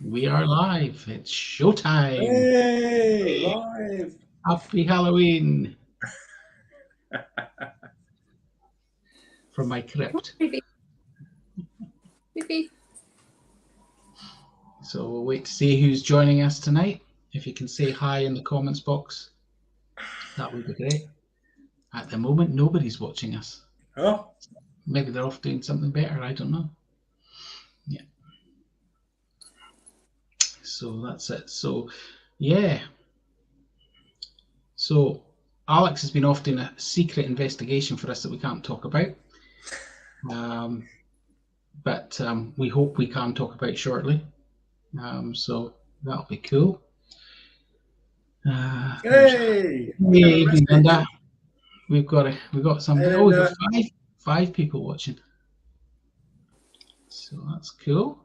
We are live. It's showtime. Hey, live. Happy Halloween from my crypt. Maybe. So we'll wait to see who's joining us tonight. If you can say hi in the comments box, that would be great. At the moment, nobody's watching us. Oh, Maybe they're off doing something better. I don't know. Yeah. So that's it. So, yeah. So Alex has been off doing a secret investigation for us that we can't talk about. But we hope we can talk about it shortly. So that'll be cool. hey. Linda. We've got somebody. And, We've got five people watching. So that's cool.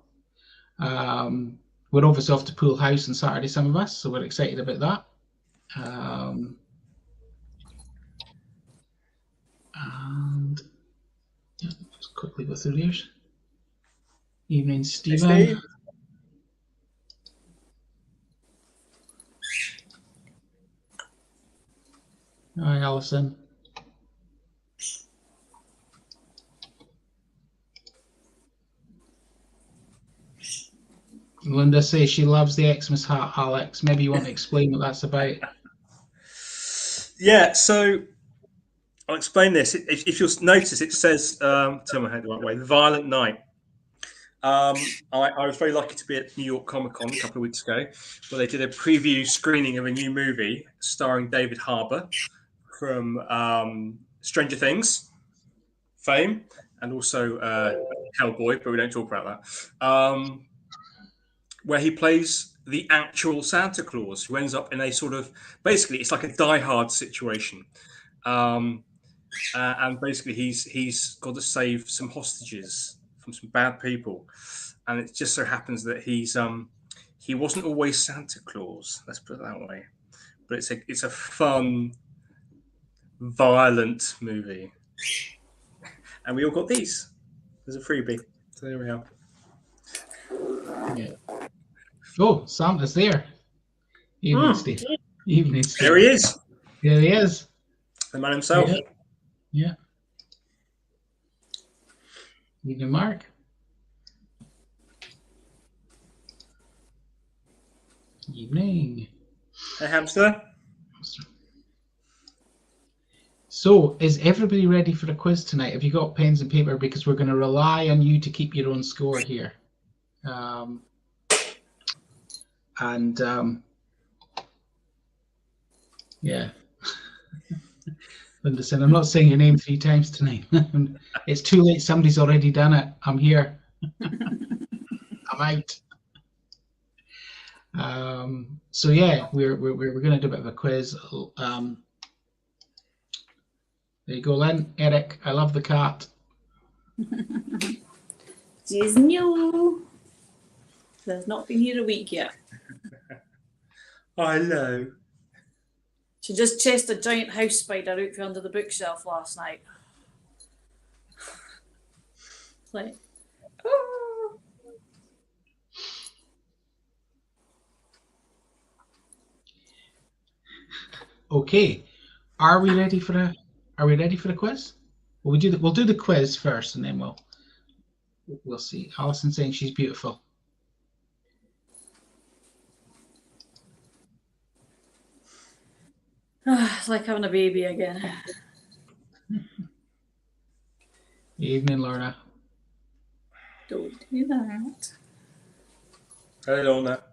We're obviously off to Pool House on Saturday, some of us, so we're excited about that. And yeah, just quickly go through these. Evening, Stephen. Hey, Steve. Hi, Alison. Linda says she loves the Xmas hat, Alex. Maybe you want to explain what that's about. Yeah, so I'll explain this. If you'll notice, it says, turn my head the right way, The Violent Night. I was very lucky to be at New York Comic Con a couple of weeks ago, where they did a preview screening of a new movie starring David Harbour from Stranger Things fame, and also Hellboy, but we don't talk about that. Where he plays the actual Santa Claus, who ends up in a sort of, basically, it's like a Die Hard situation. And basically he's got to save some hostages from some bad people, and it just so happens that he wasn't always Santa Claus, let's put it that way, but it's a fun, violent movie, and we all got these as a freebie, so there we are. Yeah. Oh, Santa's there. Evening, Steve. Evening, Steve. There he is. There he is. The man himself. Yeah. Evening, Mark. Evening. Hey, hamster. So, is everybody ready for a quiz tonight? Have you got pens and paper? Because we're going to rely on you to keep your own score here. Yeah. Linda said, I'm not saying your name 3 times tonight. It's too late. Somebody's already done it. I'm here. I'm out. So yeah, we're going to do a bit of a quiz. There you go, Lynn. Eric, I love the cat. She's new. She's not been here a week yet. Hello. She just chased a giant house spider out from under the bookshelf last night. It's like, oh. Okay, are we ready for a quiz? We'll do the quiz first, and then we'll see. Alison saying she's beautiful. It's like having a baby again. Evening, Lorna. Don't do that. Hey, Lorna.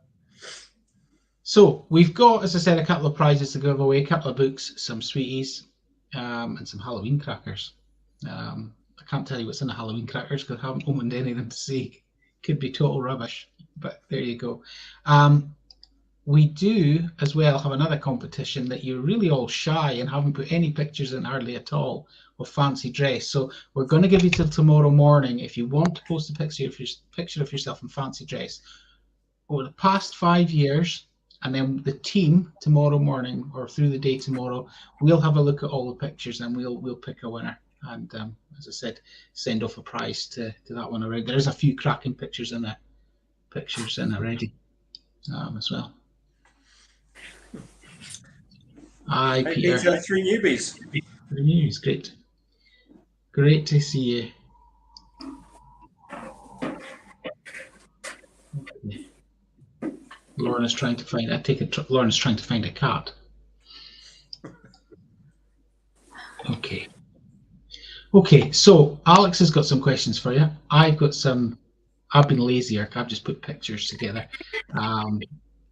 So we've got, as I said, a couple of prizes to give away, a couple of books, some sweeties, and some Halloween crackers. I can't tell you what's in the Halloween crackers because I haven't opened any of them to see. Could be total rubbish, but there you go. We do as well have another competition that you're really all shy and haven't put any pictures in hardly at all of fancy dress. So we're going to give you till tomorrow morning if you want to post a picture of yourself in fancy dress. Over the past 5 years, and then the team tomorrow morning or through the day tomorrow, we'll have a look at all the pictures and we'll pick a winner. And as I said, send off a prize to that one around. There's a few cracking pictures in there. pictures in already as well. Hi, Hey, Peter. Peter, 3 newbies. The news, great. Great to see you. Okay. Lauren is trying to find. I take it. Lauren is trying to find a cat. Okay. Okay. So Alex has got some questions for you. I've got some. I've been lazier. I've just put pictures together,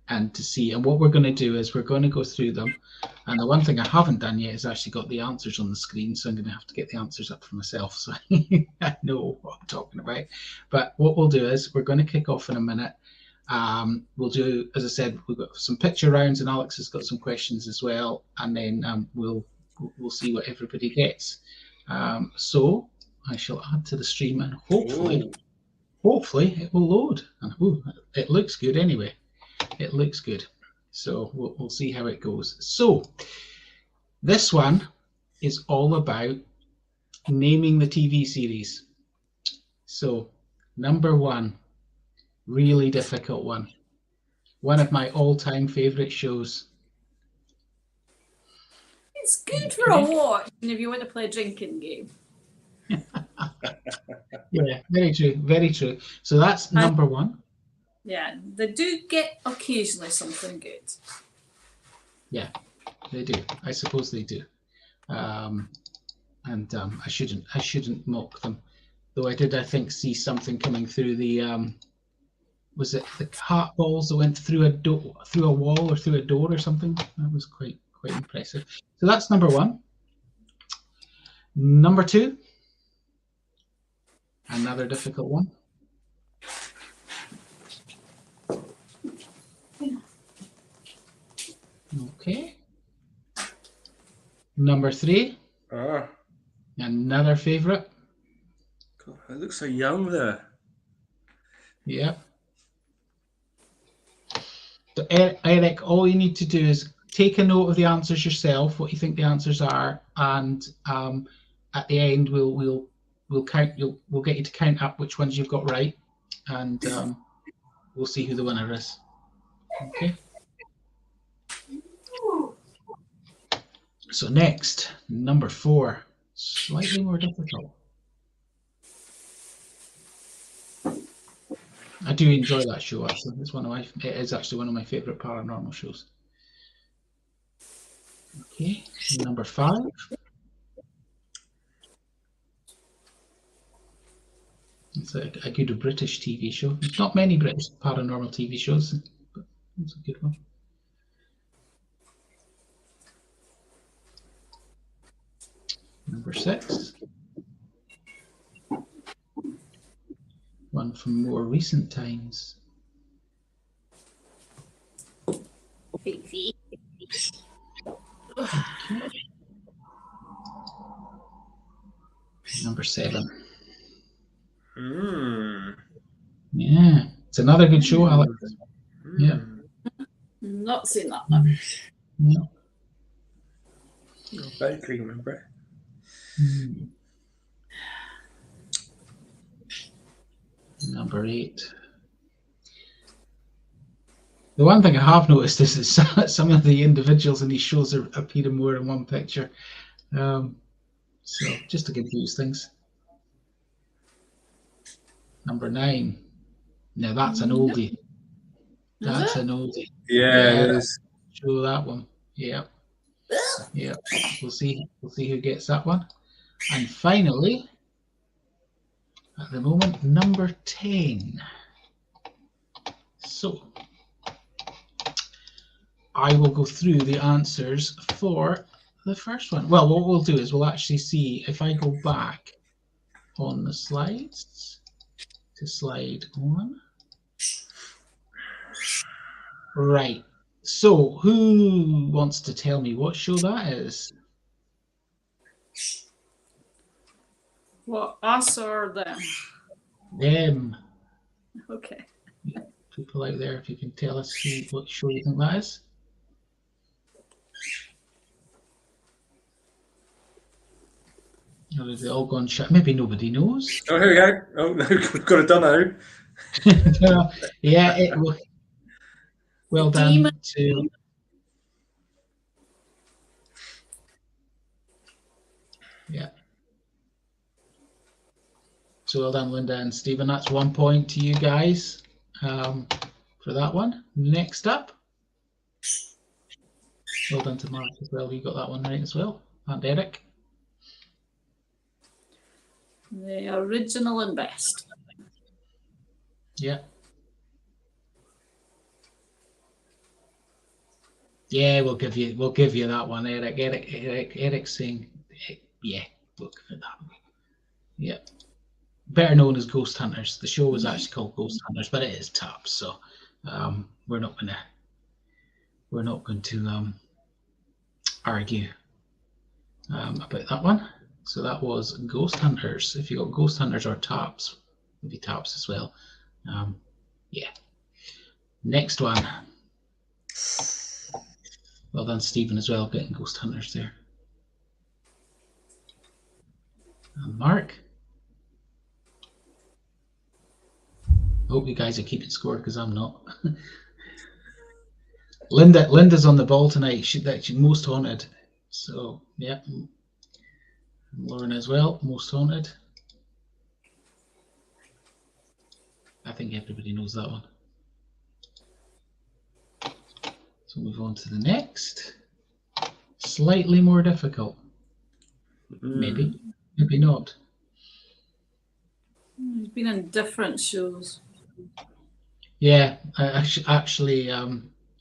and to see. And what we're going to do is we're going to go through them. And the one thing I haven't done yet is actually got the answers on the screen. So I'm going to have to get the answers up for myself, so I know what I'm talking about. But what we'll do is we're going to kick off in a minute. We'll do, as I said, we've got some picture rounds, and Alex has got some questions as well, and then we'll see what everybody gets. So I shall add to the stream, and hopefully it will load. And it looks good anyway. It looks good. So we'll see how it goes. So this one is all about naming the TV series. So number one. Really difficult one. One of my all-time favorite shows. It's good for a watch if you want to play a drinking game. Yeah, very true, very true. So that's number one. Yeah, they do get occasionally something good. Yeah, they do. I suppose they do. I shouldn't mock them, though. I think see something coming through the was it the cat balls that went through a wall or through a door or something? That was quite impressive. So that's number one. Number two, another difficult one. Okay. Number three, another favorite. God, I look so young there. Yeah. So Eric, all you need to do is take a note of the answers yourself, what you think the answers are, and at the end we'll count. We'll get you to count up which ones you've got right, and we'll see who the winner is. Okay. So next, number four, slightly more difficult. I do enjoy that show. Actually, it is actually one of my favorite paranormal shows. Okay, number five. It's a good British TV show. There's not many British paranormal TV shows, but it's a good one. Number six. One from more recent times. Okay. Number seven. Yeah, it's another good show, Alex. Yeah. Not seen that one. Yeah. I vaguely remember it. Number eight. The one thing I have noticed is that some of the individuals in these shows are appearing more in one picture. So just to confuse things. Number nine. Now that's an oldie. That's an oldie. Yeah. Show that one. Yeah. Yeah. We'll see who gets that one. And finally, at the moment, number 10. So I will go through the answers for the first one. Well, what we'll do is we'll actually see if I go back on the slides to slide 1. Right. So who wants to tell me what show that is? What, us or them? Them. Okay. People out there, if you can tell us what show you think that is. Or have they all gone shut? Maybe nobody knows. Oh, here we go. Oh, no, we've got a dunno. Yeah, well done Demon. to. Yeah. So well done, Linda and Stephen. That's 1 point to you guys for that one. Next up. Well done to Mark as well. You got that one right as well. And Eric. The original and best. Yeah. Yeah, we'll give you that one, Eric. Eric's saying, yeah, we'll give it that one. Yeah. Better known as Ghost Hunters. The show was actually called Ghost Hunters, but it is Taps, so we're not going to argue about that one. So that was Ghost Hunters. If you got Ghost Hunters or Taps, maybe Taps as well. Yeah. Next one. Well done, Stephen, as well, getting Ghost Hunters there. And Mark. Hope you guys are keeping score because I'm not. Linda's on the ball tonight. She's most haunted. So yeah. Lauren as well, most haunted. I think everybody knows that one. So move on to the next. Slightly more difficult. Maybe not. He's been in different shows. Yeah, actually,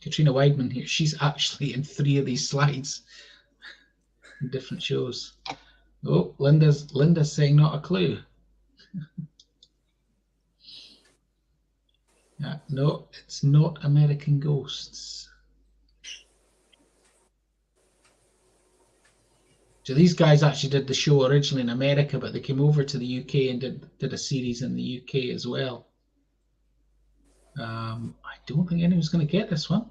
Katrina Weidman here. She's actually in 3 of these slides in different shows. Oh, Linda's saying not a clue. Yeah, no, it's not American Ghosts. So these guys actually did the show originally in America, but they came over to the UK and did a series in the UK as well. I don't think anyone's going to get this one.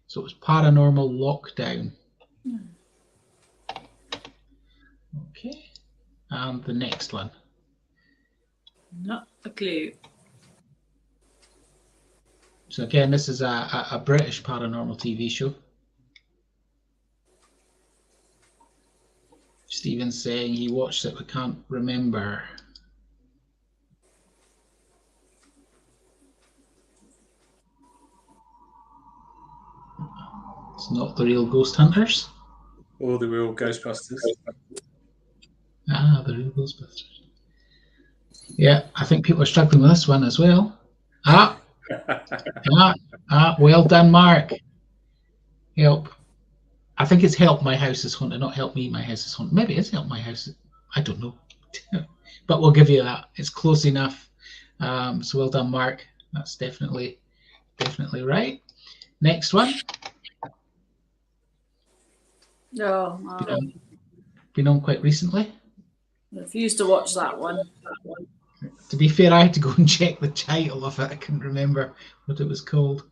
So it was Paranormal Lockdown. Okay. And the next one. Not a clue. So again, this is a British paranormal TV show. Stephen's saying he watched it but can't remember. It's not the real Ghost Hunters. Or the real Ghostbusters. Ah, the real Ghostbusters. Yeah, I think people are struggling with this one as well. Well done, Mark. Help. I think it's Help My House is Haunted, not Help Me, My House is Haunted. Maybe it's Help My House. I don't know. But we'll give you that. It's close enough. So well done, Mark. That's definitely right. Next one. No, Been on quite recently. I refuse to watch that one. To be fair, I had to go and check the title of it. I couldn't remember what it was called.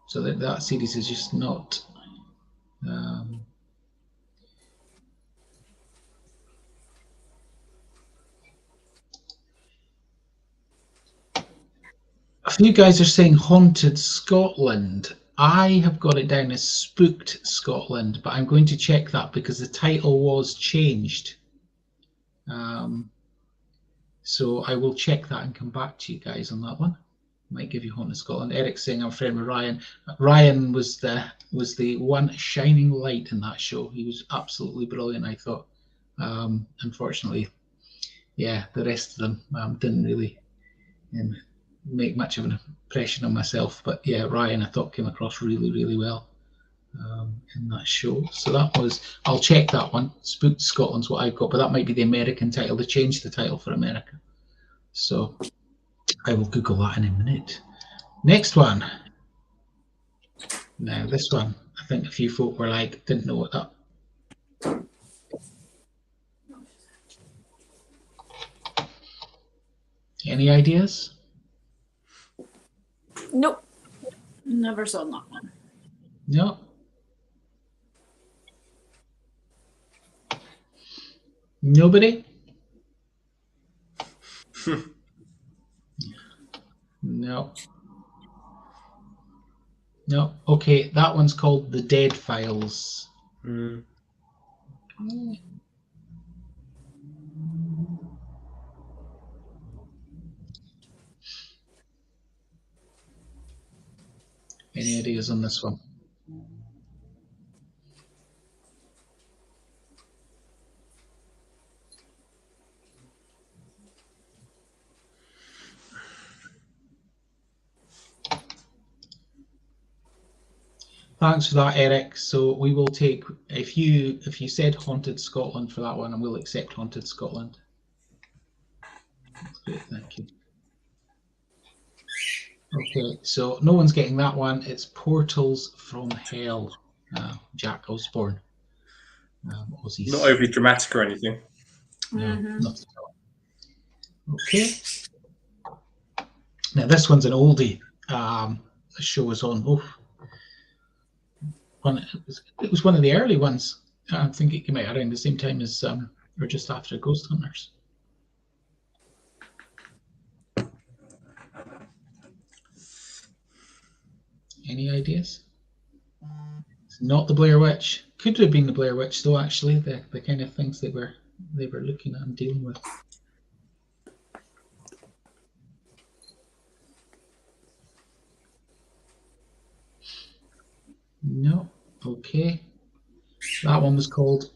So that series is just not. A few guys are saying Haunted Scotland. I have got it down as Spooked Scotland, but I'm going to check that because the title was changed. So I will check that and come back to you guys on that one. Might give you Haunted Scotland. Eric's saying I'm friend with Ryan. Ryan was the one shining light in that show. He was absolutely brilliant, I thought. Unfortunately, yeah, the rest of them didn't really make much of an impression on myself. But yeah, Ryan I thought came across really, really well in that show. So that was, I'll check that one. Spooked Scotland's what I've got, but that might be the American title. They changed the title for America. So I will Google that in a minute. Next one. Now this one, I think a few folk were like, didn't know what that. Any ideas? Nope. Never saw that one. No. Nobody? No. No. Okay, that one's called The Dead Files. Mm. Any ideas on this one? Thanks for that, Eric. So we will take, if you said Haunted Scotland for that one, and we'll accept Haunted Scotland. That's great, thank you. Okay, so no one's getting that one. It's Portals from Hell, Jack Osborne. Aussies. Not overly dramatic or anything. No, not at all. Okay. Now this one's an oldie. The show was on. It was one of the early ones. I think it came out around the same time as or just after Ghost Hunters. Any ideas? It's not the Blair Witch. Could have been the Blair Witch, though. Actually, the kind of things they were looking at and dealing with. No. Okay. That one was called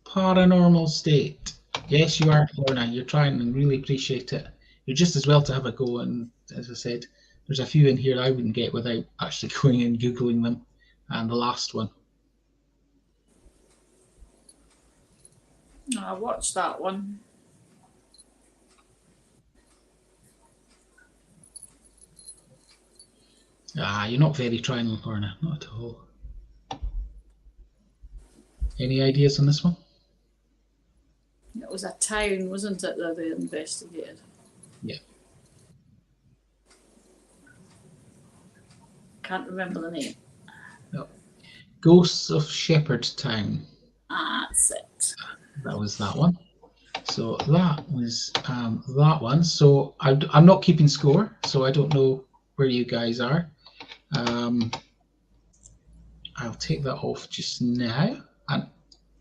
Paranormal State. Yes, you are, Lorna. You're trying and really appreciate it. You're just as well to have a go. And as I said, there's a few in here I wouldn't get without actually going and Googling them. And the last one. I watched that one. You're not very trying, Lorna. Not at all. Any ideas on this one? It was a town, wasn't it, that they investigated? Yeah. Can't remember the name. No. Ghosts of Shepherdstown. That's it. That was that one. So that was that one. So I'm not keeping score, so I don't know where you guys are. I'll take that off just now, and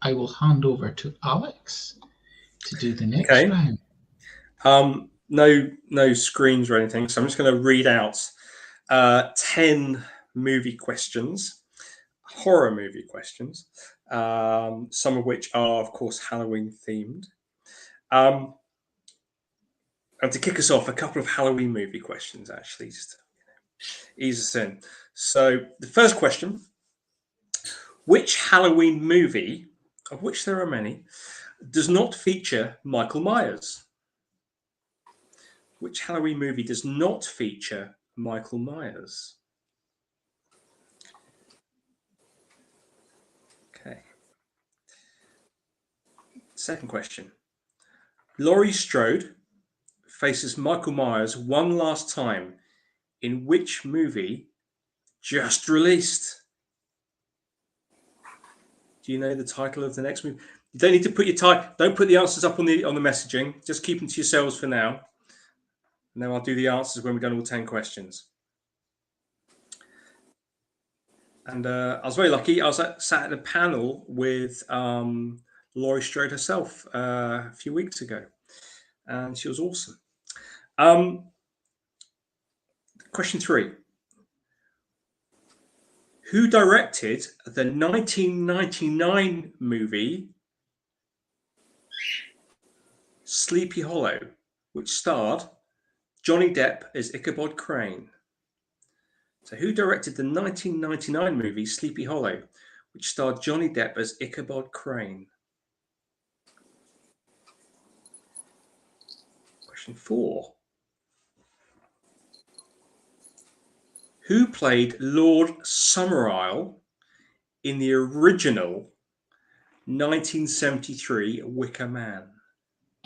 I will hand over to Alex to do the next round. No screens or anything, so I'm just going to read out 10 movie questions, horror movie questions, some of which are, of course, Halloween themed. And to kick us off, a couple of Halloween movie questions, actually, just to ease us in. So the first question: which Halloween movie, of which there are many, does not feature Michael Myers? Which Halloween movie does not feature Michael Myers? Okay. Second question. Laurie Strode faces Michael Myers one last time in which movie just released? Do you know the title of the next movie? You don't need to put your title. Don't put the answers up on the messaging. Just keep them to yourselves for now. And then I'll do the answers when we've done all 10 questions. And I was very lucky. I was sat at a panel with Laurie Strode herself a few weeks ago, and she was awesome. Question 3. Who directed the 1999 movie Sleepy Hollow, which starred Johnny Depp as Ichabod Crane? So who directed the 1999 movie Sleepy Hollow, which starred Johnny Depp as Ichabod Crane? Question 4. Who played Lord Summerisle in the original 1973 Wicker Man?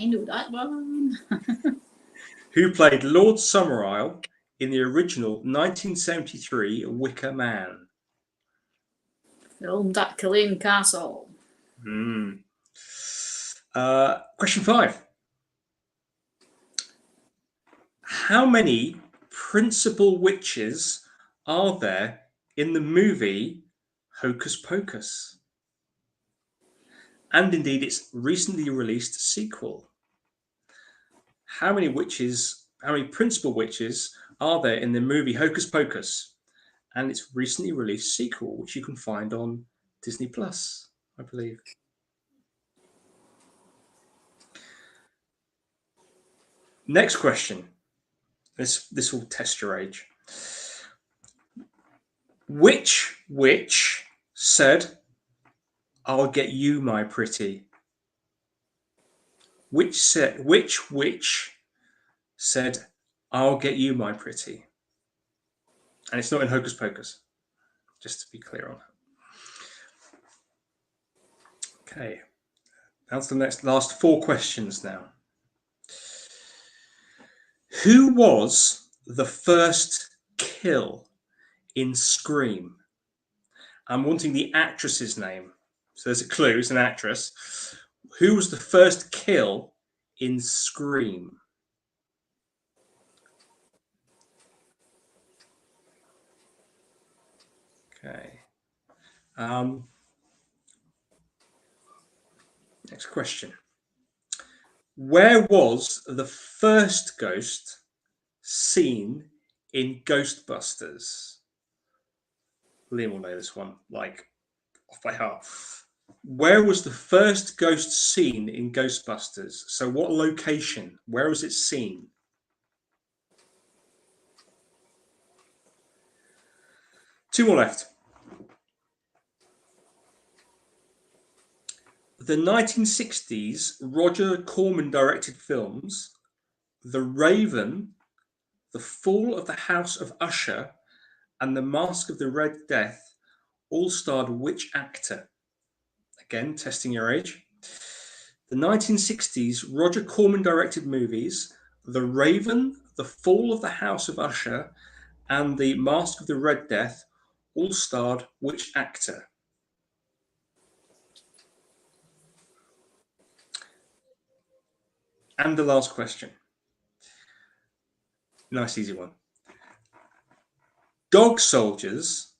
I know that one. Who played Lord Summerisle in the original 1973 Wicker Man? Filmed at Culzean Castle. Question 5. How many principal witches are there in the movie Hocus Pocus? And indeed, its recently released sequel. How many principal witches are there in the movie Hocus Pocus and its recently released sequel, which you can find on Disney Plus, I believe? Next question. This will test your age. Which witch said, "I'll get you, my pretty"? Which witch said, "I'll get you, my pretty"? And it's not in Hocus Pocus, just to be clear on that. Okay. That's the last 4 questions now. Who was the first kill in Scream? I'm wanting the actress's name. So there's a clue, it's an actress. Who was the first kill in Scream? Okay. Next question. Where was the first ghost seen in Ghostbusters? Liam will know this one, like off by heart. Where was the first ghost seen in Ghostbusters? So what location? Where was it seen? Two more left. The 1960s Roger Corman directed films The Raven, The Fall of the House of Usher, and The Mask of the Red Death all starred which actor? Again, testing your age. The 1960s Roger Corman directed movies The Raven, The Fall of the House of Usher, and The Mask of the Red Death all starred which actor? And the last question. Nice, easy one. Dog soldiers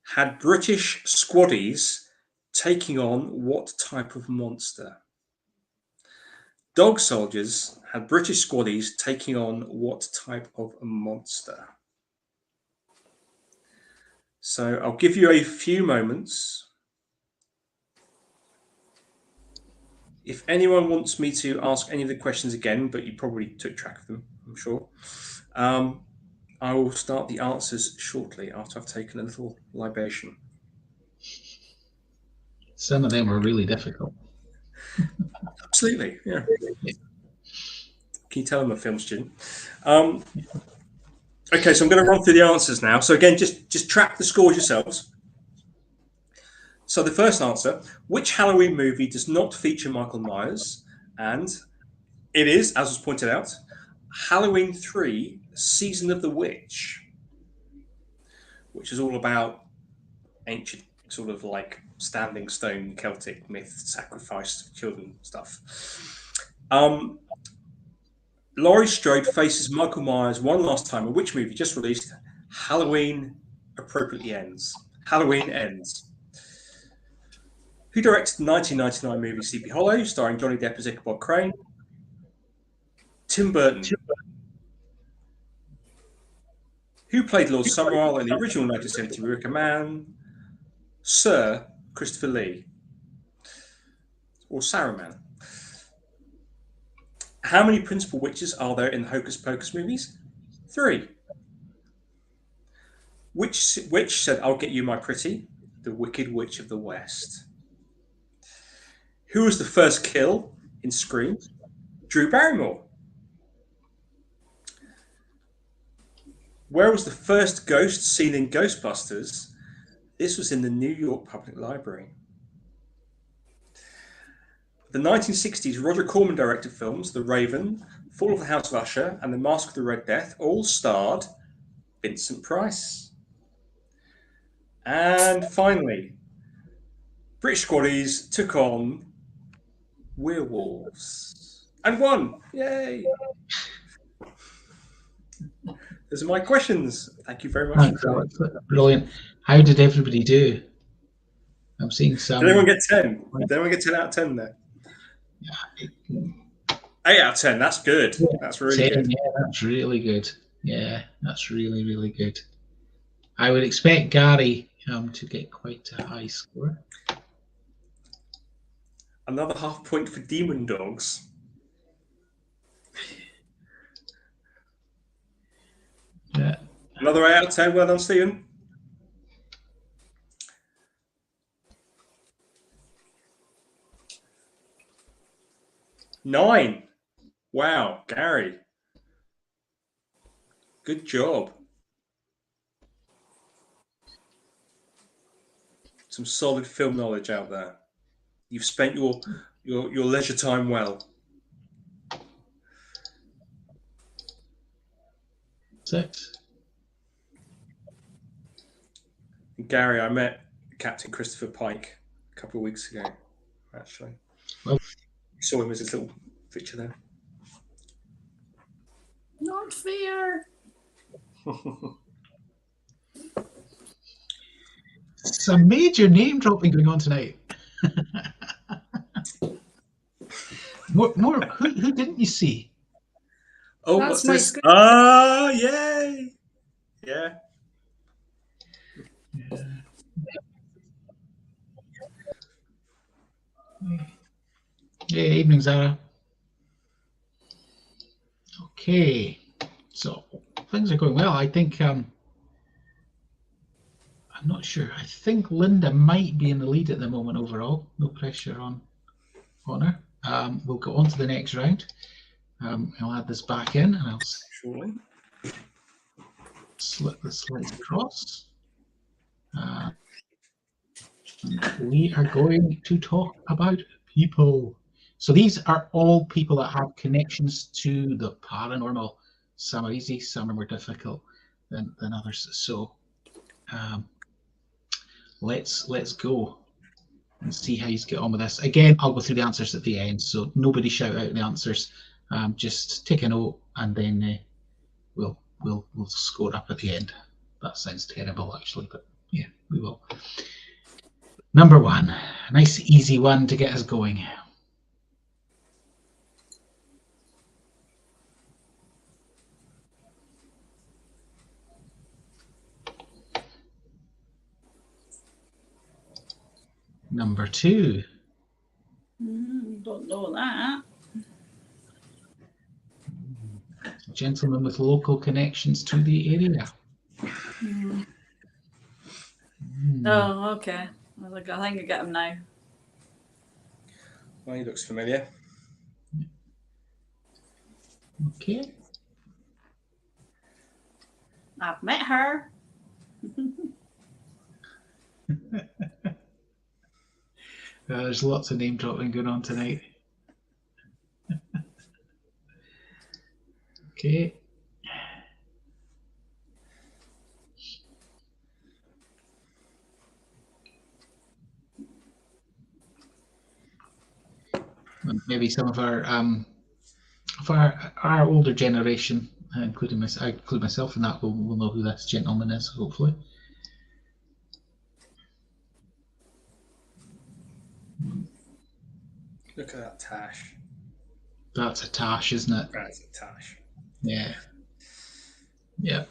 had British squaddies taking on what type of monster? Dog soldiers had British squaddies taking on what type of a monster? So I'll give you a few moments. If anyone wants me to ask any of the questions again, but you probably took track of them, I'm sure, I will start the answers shortly after I've taken a little libation. Some of them are really difficult. Absolutely, yeah. Can you tell I'm a film student? Okay, so I'm going to run through the answers now. So again, just track the scores yourselves. So the first answer, which Halloween movie does not feature Michael Myers? And it is, as was pointed out, Halloween 3, Season of the Witch, which is all about ancient, sort of like standing stone Celtic myth, sacrifice to children stuff. Laurie Strode faces Michael Myers one last time in which movie just released? Halloween appropriately ends. Halloween Ends. Who directed the 1999 movie Sleepy Hollow, starring Johnny Depp as Ichabod Crane? Tim Burton. Who played Lord Summerisle in the original 1970 Eureka Man? Sir Christopher Lee. Or Saruman. How many principal witches are there in the Hocus Pocus movies? 3. Which witch said, "I'll get you, my pretty"? The Wicked Witch of the West. Who was the first kill in Scream? Drew Barrymore. Where was the first ghost seen in Ghostbusters? This was in the New York Public Library. The 1960s Roger Corman directed films The Raven, Fall of the House of Usher, and The Mask of the Red Death all starred Vincent Price. And finally, British squaddies took on werewolves and won. Yay! Those are my questions. Thank you very much. Thanks, Alex. Brilliant. How did everybody do? I'm seeing some. Did anyone get 10? Did anyone get 10 out of 10 there? 8 out of 10. That's good. That's really 10, good. yeah, that's really good. Yeah, that's really, really good. I would expect Gary to get quite a high score. Another half point for Demon Dogs. Yeah. Another 8 out of 10. Well done, Stephen. Nine. Wow, Gary. Good job. Some solid film knowledge out there. You've spent your leisure time well. 6. Gary, I met Captain Christopher Pike a couple of weeks ago, actually. Well, you saw him as his little picture there. Not fair. Some major name dropping going on tonight. more. Who didn't you see? Oh, That's what's my this? screen. Ah, yay! Yeah. Yeah, evening, Zara. Okay, so things are going well. I think I'm not sure. I think Linda might be in the lead at the moment overall. No pressure on her. We'll go on to the next round. I'll add this back in and I'll Surely. slip the slides across. We are going to talk about people. So these are all people that have connections to the paranormal. Some are easy, some are more difficult than others. So let's go and see how you get on with this. Again, I'll go through the answers at the end, so nobody shout out the answers. Just take a note, and then we'll score up at the end. That sounds terrible, actually, but yeah, we will. Number 1, a nice easy one to get us going. Number 2. Don't know that. A gentleman with local connections to the area. Oh, okay. I think I get him now. Well, he looks familiar. Okay. I've met her. There's lots of name dropping going on tonight. Okay. Maybe some of our older generation, I include myself in that, will know who this gentleman is, hopefully. Look at that tash. That's a tash, isn't it? That's a tash. Yeah. Yeah.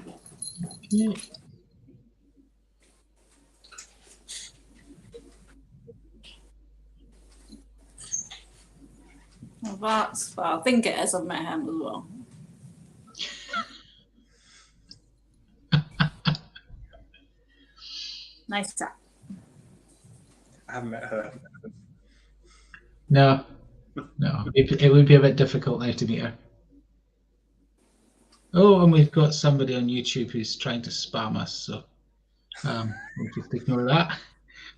Okay. Well, that's what I think it is. I've met him as well. Nice chat. I haven't met her. No. It would be a bit difficult now to meet her. Oh, and we've got somebody on YouTube who's trying to spam us, so we'll just ignore that.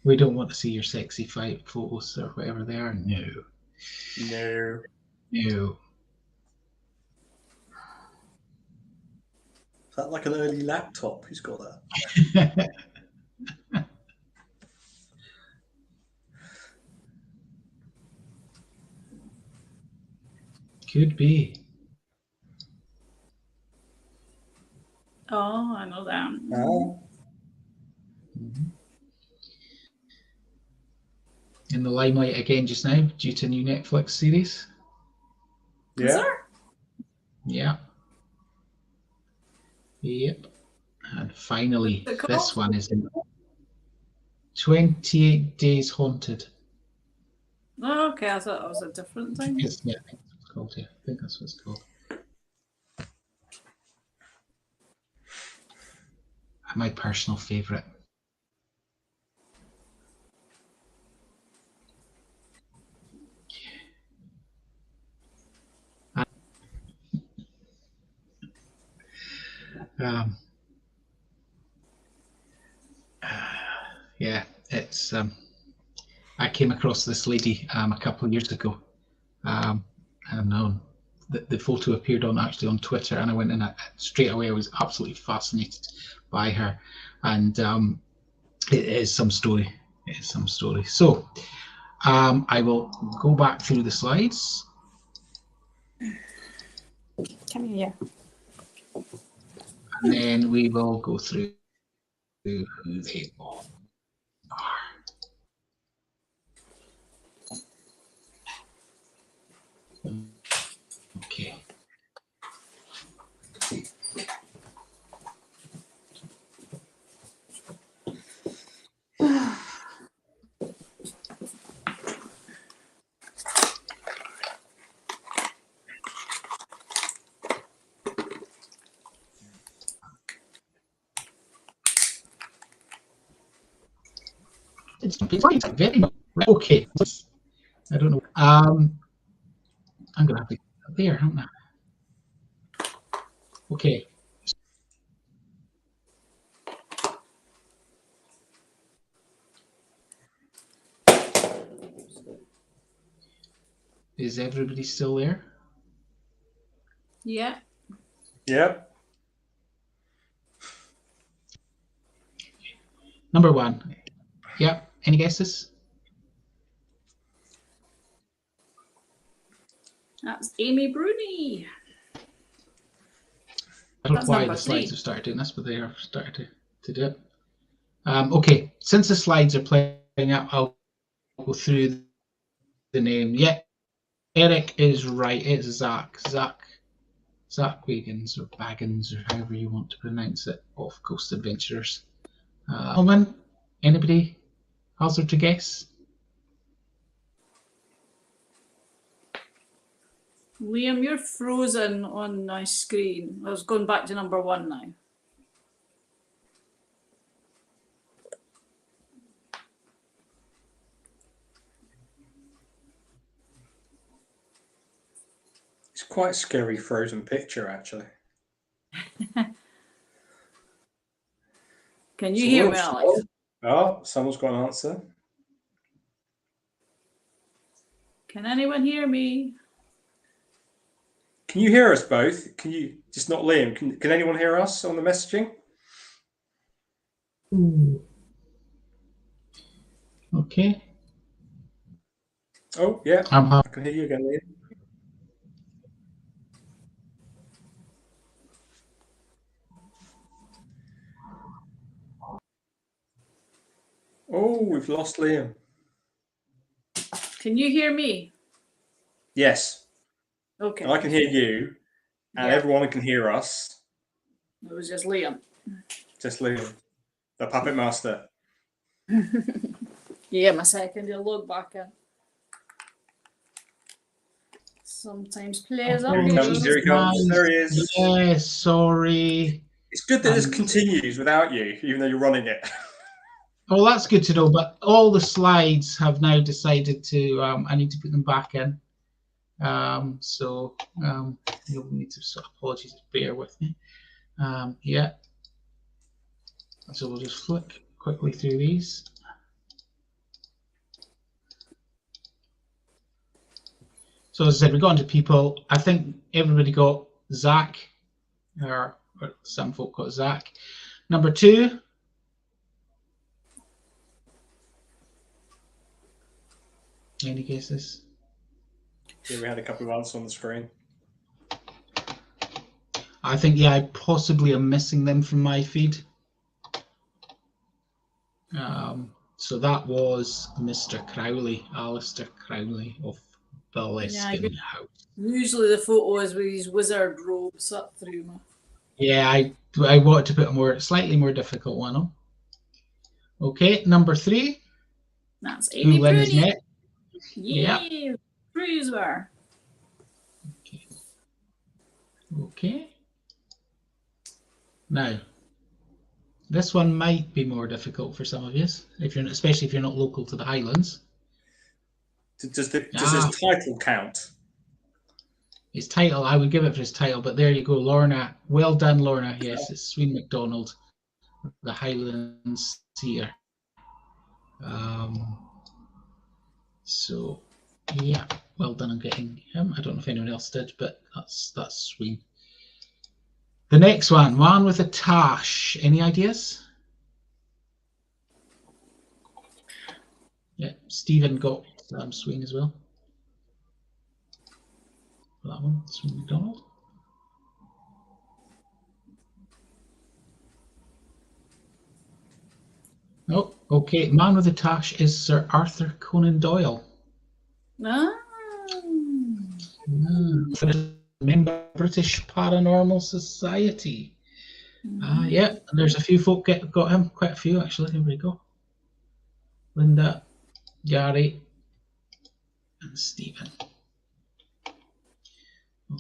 We don't want to see your sexy fight photos or whatever they are. No. No. No. Is that like an early laptop? Who's got that? Could be. Oh, I know that. Oh. In the limelight again just now due to a new Netflix series. Is Yeah. there? Yeah. Yep. And finally, What's it this called? one is in 28 Days Haunted. Oh, okay, I thought that was a different thing. Yeah, I think that's what it's called. Yeah, I think that's what it's called. My personal favourite. Yeah, it's. I came across this lady a couple of years ago. I don't know. The photo appeared actually on Twitter, and I went in straight away. I was absolutely fascinated by her, and it is some story. It is some story. So I will go back through the slides. Come here. And then we will go through who they all are. Okay. It's very much okay. I don't know. I'm gonna have to get there, aren't I? Okay. Is everybody still there? Yeah. Yep. Number one. Yep. Any guesses? That's Amy Bruni. I don't know That's why number the slides 3. have started doing this, but they have started to do it. Okay, since the slides are playing up, I'll go through the name. Yeah, Eric is right. It's Zach. Zach Wiggins or Baggins or however you want to pronounce it. Off Coast Adventurers. Gentlemen, anybody hazard to guess? Liam, you're frozen on my screen. I was going back to number 1 now. It's quite a scary frozen picture, actually. Can you hear me, Alex? Oh, someone's got an answer. Can anyone hear me? Can you hear us both? Can you just not Liam? Can anyone hear us on the messaging? Okay. Oh, yeah. I can hear you again, Liam. Oh, we've lost Liam. Can you hear me? Yes. Okay. I can hear you, and Yeah. everyone can hear us. It was just Liam. Just Liam, the puppet master. Yeah, my second. You'll log back in. Sometimes players are Here he comes. Here he comes. There he is. Yes, sorry. It's good that this continues without you, even though you're running it. Well, that's good to know. But all the slides have now decided to. I need to put them back in. So you'll need to sort of apologies. Bear with me. Yeah. So we'll just flick quickly through these. So as I said, we got into people. I think everybody got Zach, or some folk got Zach. Number 2. Any guesses? Yeah, we had a couple of answers on the screen. I think, yeah, I possibly am missing them from my feed. So that was Mr. Crowley, Alistair Crowley of Boleskine House. Usually the photo is with his wizard robes up through me. Yeah, I wanted to put a slightly more difficult one on. Okay, number 3. That's Who Amy Lynn has Bruni. met. Yay! Cruiser. Okay. Now, this one might be more difficult for some of you, especially if you're not local to the Highlands. Does his title count? His title, I would give it for his title, but there you go, Lorna. Well done, Lorna. Yes, it's Sween MacDonald, the Highlands seer. So, yeah, well done on getting him. I don't know if anyone else did, but that's Sween. The next one, Man with a Tash. Any ideas? Yeah, Stephen got Sween as well. That one, Sween MacDonald. Oh, okay. Man with a Tash is Sir Arthur Conan Doyle. Member of British Paranormal Society. Yeah, there's a few folk got him. Quite a few, actually. Here we go. Linda, Gary, and Stephen.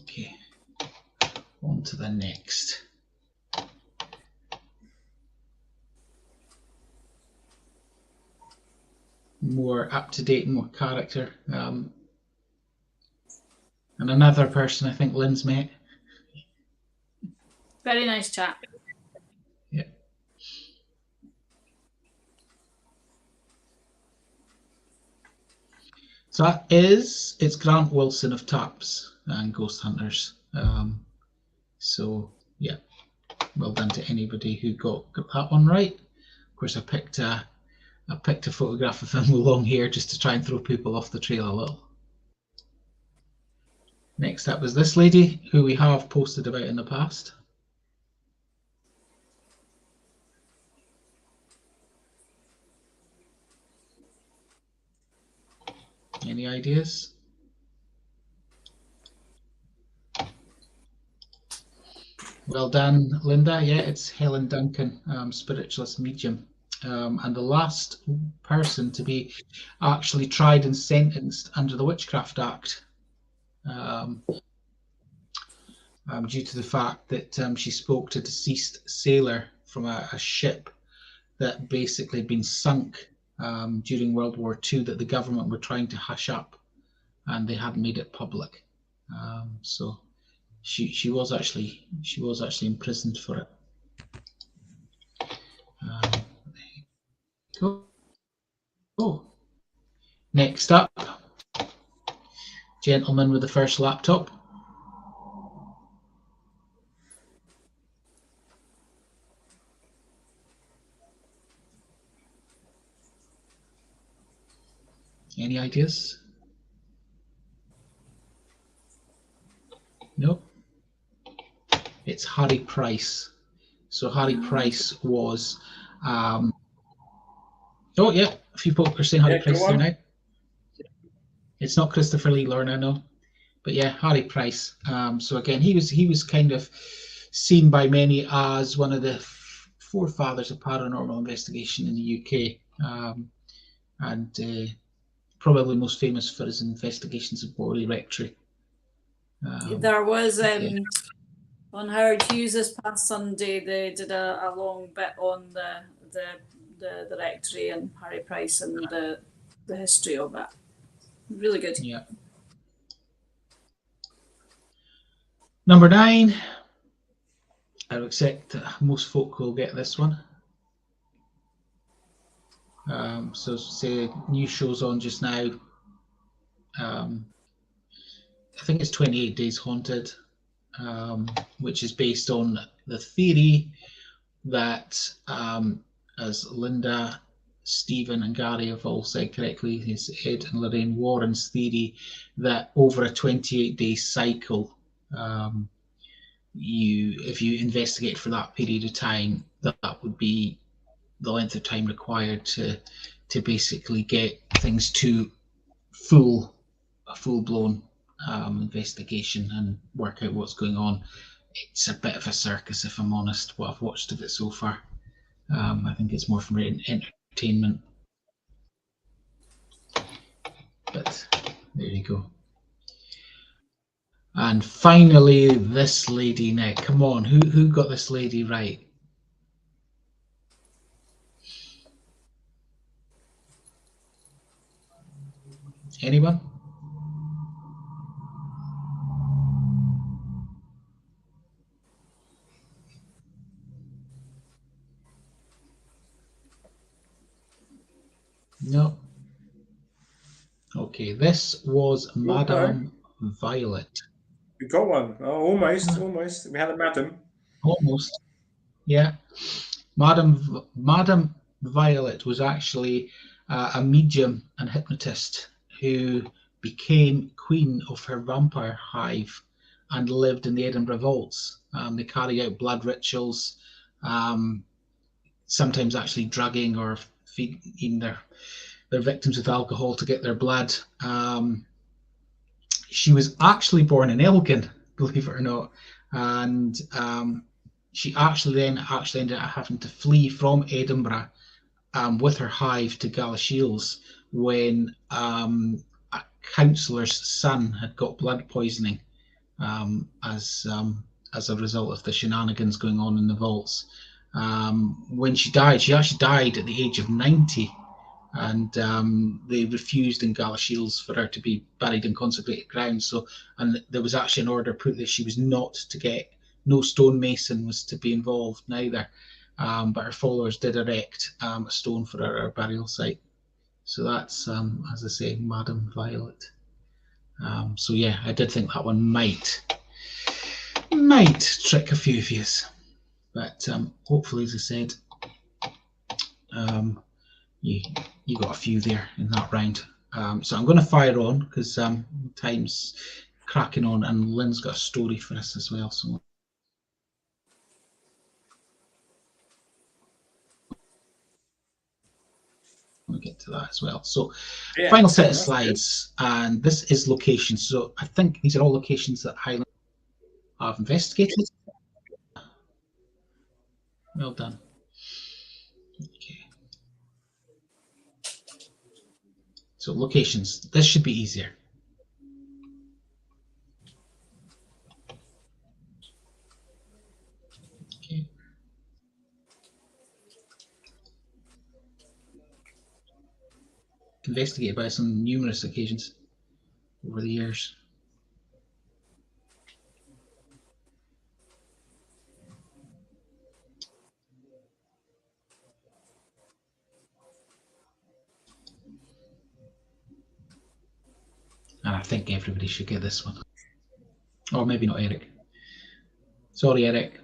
Okay, on to the next. More up-to-date, more character. And another person I think Lynn's met. Very nice chap. Yeah. So it's Grant Wilson of Taps and Ghost Hunters. So yeah, well done to anybody who got that one right. Of course, I picked a photograph of him with long hair just to try and throw people off the trail a little. Next up was this lady, who we have posted about in the past. Any ideas? Well done, Linda. Yeah, it's Helen Duncan, spiritualist medium. And the last person to be actually tried and sentenced under the Witchcraft Act, due to the fact that she spoke to a deceased sailor from a ship that basically had been sunk during World War II, that the government were trying to hush up, and they hadn't made it public. So she was actually imprisoned for it. Cool. Next up, gentleman with the first laptop. Any ideas? Nope. It's Harry Price. So Harry Price was oh yeah, a few folk are saying Harry Price there now. It's not Christopher Lee Lorna, no. But yeah, Harry Price. So again, he was kind of seen by many as one of the forefathers of paranormal investigation in the UK, and probably most famous for his investigations of Borley Rectory. There was on Howard Hughes this past Sunday. They did a long bit on the rectory and Harry Price and the history of it. Really good. Yeah. Number 9. I would accept most folk will get this one. So say new shows on just now. I think it's 28 Days Haunted, which is based on the theory that, as Linda, Stephen and Gary have all said correctly, is Ed and Lorraine Warren's theory that over a 28-day cycle, if you investigate for that period of time, that would be the length of time required to basically get things to a full-blown investigation and work out what's going on. It's a bit of a circus, if I'm honest, what I've watched of it so far. I think it's more from entertainment. But there you go. And finally, this lady, Nick. Come on, who got this lady right? Anyone? No. Okay, this was Madame Violet. We got one. Oh, almost. We had a madam. Almost. Yeah. Madame Violet was actually a medium and hypnotist who became queen of her vampire hive and lived in the Edinburgh vaults. They carry out blood rituals, sometimes actually drugging or feeding their victims with alcohol to get their blood. She was actually born in Elgin, believe it or not, and she actually ended up having to flee from Edinburgh with her hive to Galashiels when a councillor's son had got blood poisoning as a result of the shenanigans going on in the vaults. When she actually died at the age of 90. And they refused in Galashiels for her to be buried in consecrated ground. So, and there was actually an order put that she was not to get, no stonemason was to be involved neither. But her followers did erect a stone for her burial site. So that's, as I say, Madame Violet. So yeah, I did think that one might trick a few of you, but hopefully, as I said, you got a few there in that round. So I'm going to fire on because time's cracking on, and Lynn's got a story for us as well. So we'll get to that as well. So yeah, final set of slides, good. And this is locations. So I think these are all locations that Highland have investigated. Well done. Okay. So locations, this should be easier. Okay. Investigated by some numerous occasions over the years. And I think everybody should get this one. Or maybe not Eric. Sorry, Eric.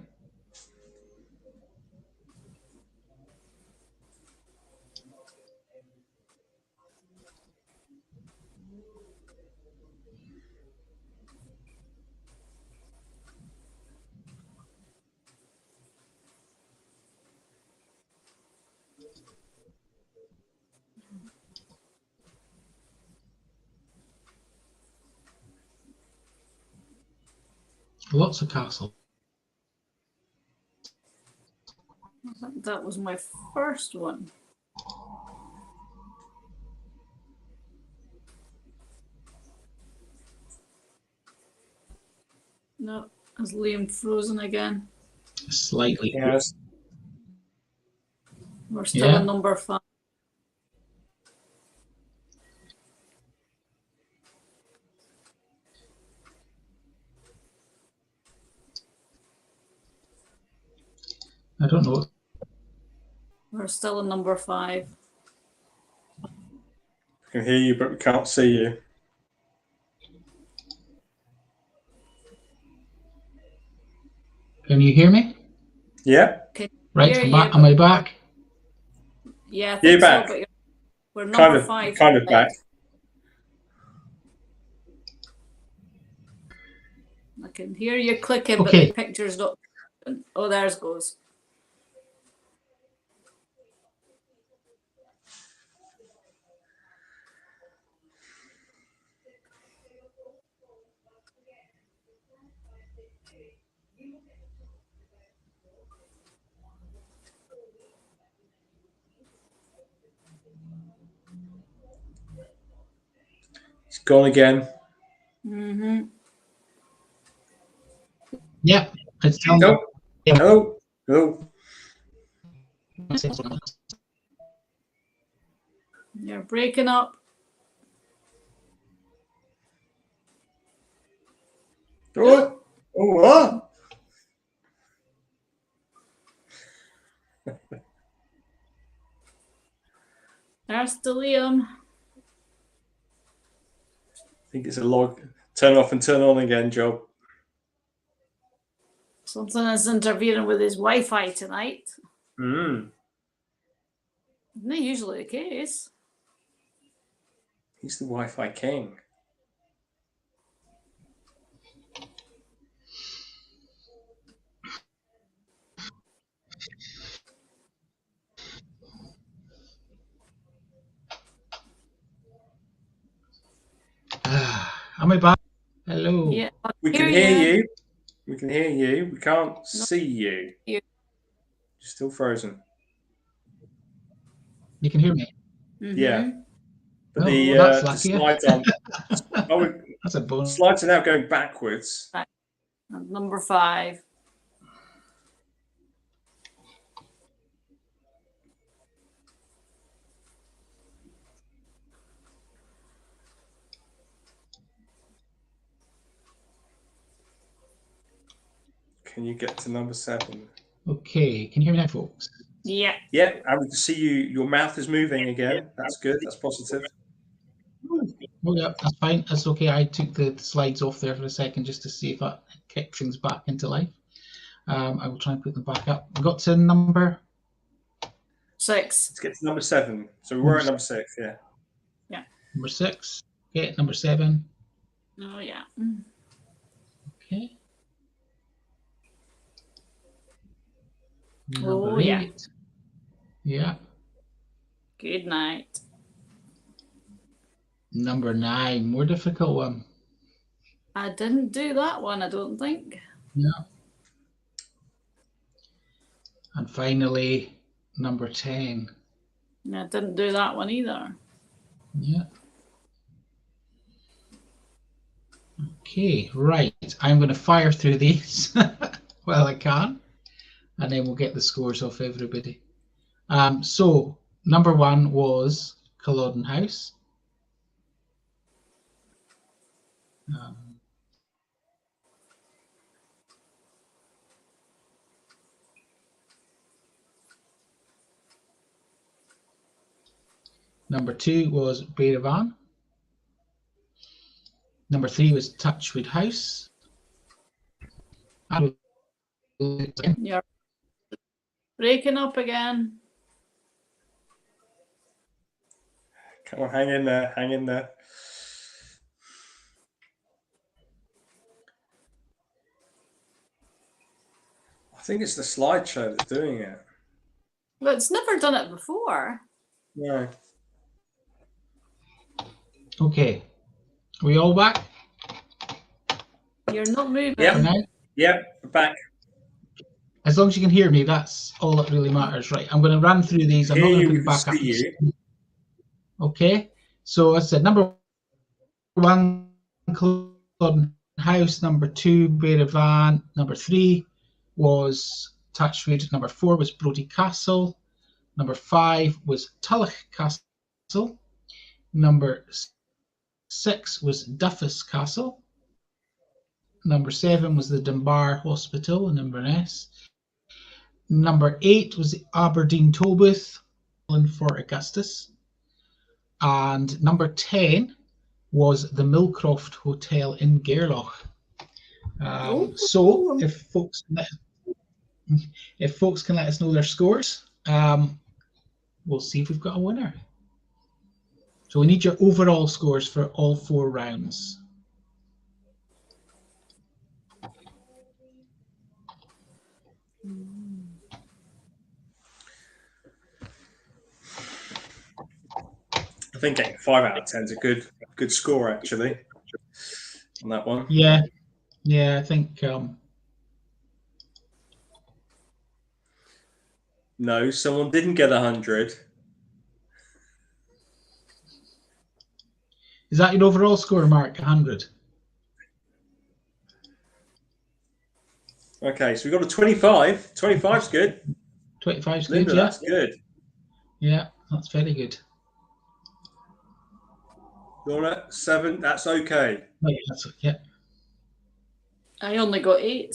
Lots of castles. That was my first one. No, is Liam frozen again? Slightly. Yes. We're still on number 5. I don't know. We're still on number 5. I can hear you, but we can't see you. Can you hear me? Yeah. Right, am I back? Yeah, I think you're back. So, but we're number 5. Kind of back. I can hear you clicking, Okay. but the picture's not. Oh, there's goes. It's gone again. Mm-hmm. Yeah, it's Hello. Hello. Hello. You're breaking up. Oh, what? There's the Liam. I think it's a log. Turn off and turn on again, job. Something is interfering with his Wi-Fi tonight. Mm. Isn't it usually the case? He's the Wi-Fi king. Am I back? Hello. Yeah. We can hear you. We can hear you. We can't see you. You. You're still frozen. You can hear me? Mm-hmm. Yeah. But Oh, well, that's the lucky. slides That's a bonus. slides are now going backwards. And number 5. Can you get to number 7? Okay, can you hear me now, folks? Yeah. Yeah, and we can see you. Your mouth is moving again. That's good. That's positive. Oh, yeah, that's fine. That's okay. I took the slides off there for a second just to see if that kicked things back into life. I will try and put them back up. We got to number 6. Let's get to number 7. So we were at number 6. Yeah. Number 6. Okay, number 7. Oh, yeah. Okay. Oh, Number 8. Yeah. Good night. Number 9. More difficult one. I didn't do that one, I don't think. Yeah. And finally, number 10. I didn't do that one either. Yeah. Okay, right. I'm going to fire through these while I can, and then we'll get the scores off everybody. So, number 1 was Culloden House. Number 2 was Beiravan. Number 3 was Touchwood House. You're breaking up again. Come on, hang in there. Hang in there. I think it's the slideshow that's doing it. But it's never done it before. No. Okay. Are we all back? You're not moving. Yep. Now? Yep. Back. As long as you can hear me, that's all that really matters. Right. I'm going to run through these. I'm not going to put them back up. You. Okay. So I said number 1, Culloden House. Number 2, Beiravan. Number 3 was Touchwood. Number 4 was Brodie Castle. Number 5 was Tulloch Castle. Number 6 was Duffus Castle. Number 7 was the Dunbar Hospital in Inverness. Number 8 was the Aberdeen Tolbooth in Fort Augustus. And number 10 was the Millcroft Hotel in Gairloch. So if folks can let us know their scores, we'll see if we've got a winner. So we need your overall scores for all 4 rounds. I think getting 5 out of 10 is a good score actually on that one. Yeah, I think no, someone didn't get 100. Is that your overall score, Mark? 100. Okay, so we got a 25. 25's good. 25's good. Linda, Yeah, that's good. Yeah, that's very good. Laura, 7. That's okay. Oh, yeah. I only got 8.